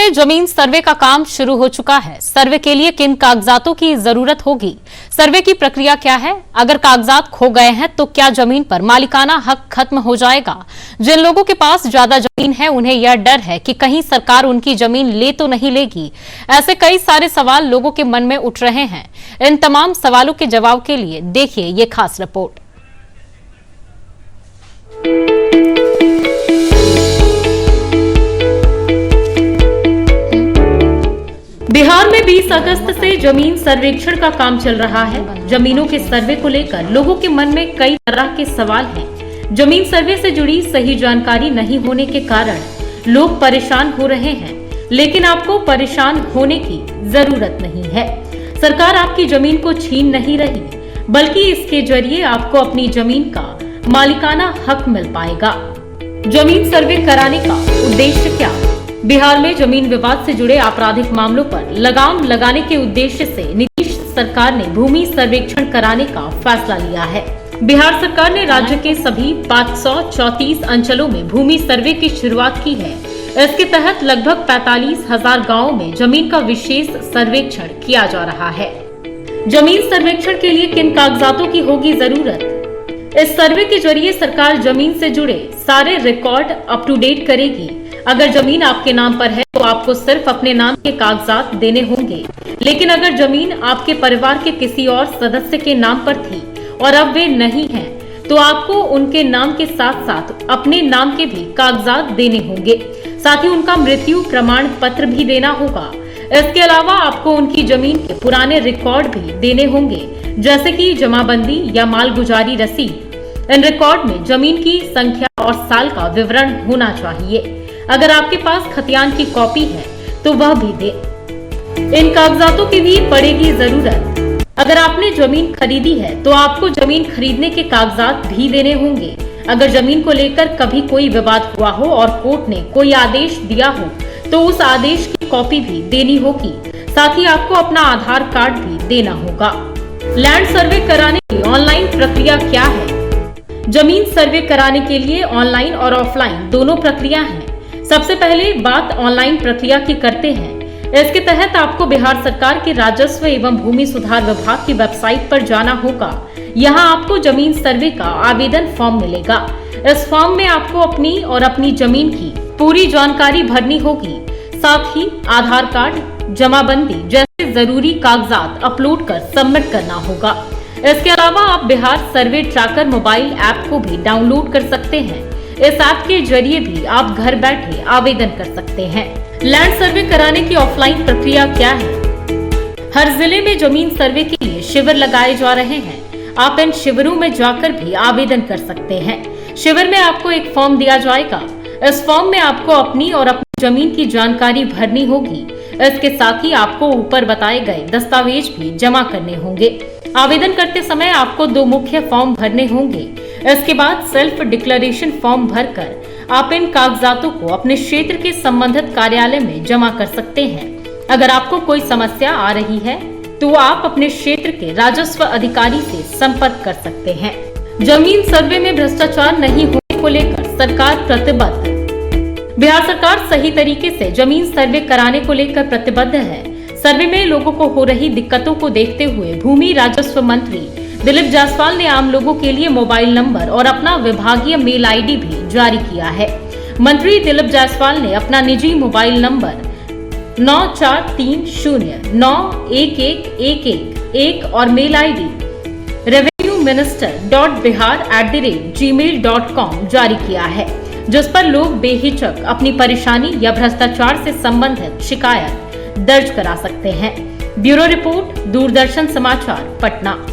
में जमीन सर्वे का काम शुरू हो चुका है। सर्वे के लिए किन कागजातों की जरूरत होगी, सर्वे की प्रक्रिया क्या है, अगर कागजात खो गए हैं तो क्या जमीन पर मालिकाना हक खत्म हो जाएगा। जिन लोगों के पास ज्यादा जमीन है उन्हें यह डर है कि कहीं सरकार उनकी जमीन ले तो नहीं लेगी। ऐसे कई सारे सवाल लोगों के मन में उठ रहे हैं। इन तमाम सवालों के जवाब के लिए देखिए ये खास रिपोर्ट। बिहार में 20 अगस्त से जमीन सर्वेक्षण का काम चल रहा है। जमीनों के सर्वे को लेकर लोगों के मन में कई तरह के सवाल हैं। जमीन सर्वे से जुड़ी सही जानकारी नहीं होने के कारण लोग परेशान हो रहे हैं, लेकिन आपको परेशान होने की जरूरत नहीं है। सरकार आपकी जमीन को छीन नहीं रही, बल्कि इसके जरिए आपको अपनी जमीन का मालिकाना हक मिल पाएगा। जमीन सर्वे कराने का उद्देश्य क्या? बिहार में जमीन विवाद से जुड़े आपराधिक मामलों पर लगाम लगाने के उद्देश्य से नीतीश सरकार ने भूमि सर्वेक्षण कराने का फैसला लिया है। बिहार सरकार ने राज्य के सभी 534 अंचलों में भूमि सर्वे की शुरुआत की है। इसके तहत लगभग 45,000 गाँवों में जमीन का विशेष सर्वेक्षण किया जा रहा है। जमीन सर्वेक्षण के लिए किन कागजातों की होगी जरूरत? इस सर्वे के जरिए सरकार जमीन से जुड़े सारे रिकॉर्ड अप टू डेट करेगी। अगर जमीन आपके नाम पर है तो आपको सिर्फ अपने नाम के कागजात देने होंगे, लेकिन अगर जमीन आपके परिवार के किसी और सदस्य के नाम पर थी और अब वे नहीं हैं, तो आपको उनके नाम के साथ साथ अपने नाम के भी कागजात देने होंगे। साथ ही उनका मृत्यु प्रमाण पत्र भी देना होगा। इसके अलावा आपको उनकी जमीन के पुराने रिकॉर्ड भी देने होंगे, जैसे कि जमाबंदी या मालगुजारी रसीद। इन रिकॉर्ड में जमीन की संख्या और साल का विवरण होना चाहिए। अगर आपके पास खतियान की कॉपी है तो वह भी दे। इन कागजातों की भी पड़ेगी जरूरत। अगर आपने जमीन खरीदी है तो आपको जमीन खरीदने के कागजात भी देने होंगे। अगर जमीन को लेकर कभी कोई विवाद हुआ हो और कोर्ट ने कोई आदेश दिया हो तो उस आदेश की कॉपी भी देनी होगी। साथ ही आपको अपना आधार कार्ड भी देना होगा। लैंड सर्वे कराने की ऑनलाइन प्रक्रिया क्या है? जमीन सर्वे कराने के लिए ऑनलाइन और ऑफलाइन दोनों प्रक्रिया है। सबसे पहले बात ऑनलाइन प्रक्रिया की करते हैं। इसके तहत आपको बिहार सरकार के राजस्व एवं भूमि सुधार विभाग की वेबसाइट पर जाना होगा। यहाँ आपको जमीन सर्वे का आवेदन फॉर्म मिलेगा। इस फॉर्म में आपको अपनी और अपनी जमीन की पूरी जानकारी भरनी होगी। साथ ही आधार कार्ड, जमाबंदी जैसे जरूरी कागजात अपलोड कर सबमिट करना होगा। इसके अलावा आप बिहार सर्वे ट्रैकर मोबाइल ऐप को भी डाउनलोड कर सकते हैं। इस ऐप के जरिए भी आप घर बैठे आवेदन कर सकते हैं। लैंड सर्वे कराने की ऑफलाइन प्रक्रिया क्या है? हर जिले में जमीन सर्वे के लिए शिविर लगाए जा रहे हैं। आप इन शिविरों में जाकर भी आवेदन कर सकते हैं। शिविर में आपको एक फॉर्म दिया जाएगा। इस फॉर्म में आपको अपनी और अपनी जमीन की जानकारी भरनी होगी। इसके साथ ही आपको ऊपर बताए गए दस्तावेज भी जमा करने होंगे। आवेदन करते समय आपको 2 मुख्य फॉर्म भरने होंगे। इसके बाद सेल्फ डिक्लेरेशन फॉर्म भरकर आप इन कागजातों को अपने क्षेत्र के संबंधित कार्यालय में जमा कर सकते हैं। अगर आपको कोई समस्या आ रही है तो आप अपने क्षेत्र के राजस्व अधिकारी से संपर्क कर सकते हैं। जमीन सर्वे में भ्रष्टाचार नहीं होने को लेकर सरकार प्रतिबद्ध। बिहार सरकार सही तरीके से जमीन सर्वे कराने को लेकर प्रतिबद्ध है। सर्वे में लोगों को हो रही दिक्कतों को देखते हुए भूमि राजस्व मंत्री दिलीप जायसवाल ने आम लोगों के लिए मोबाइल नंबर और अपना विभागीय मेल आईडी भी जारी किया है। मंत्री दिलीप जायसवाल ने अपना निजी मोबाइल नंबर 9430911111 और मेल आईडी revenueminister.bihar@gmail.com जारी किया है, जिस पर लोग बेहिचक अपनी परेशानी या भ्रष्टाचार से संबंधित शिकायत दर्ज करा सकते हैं। ब्यूरो रिपोर्ट, दूरदर्शन समाचार, पटना।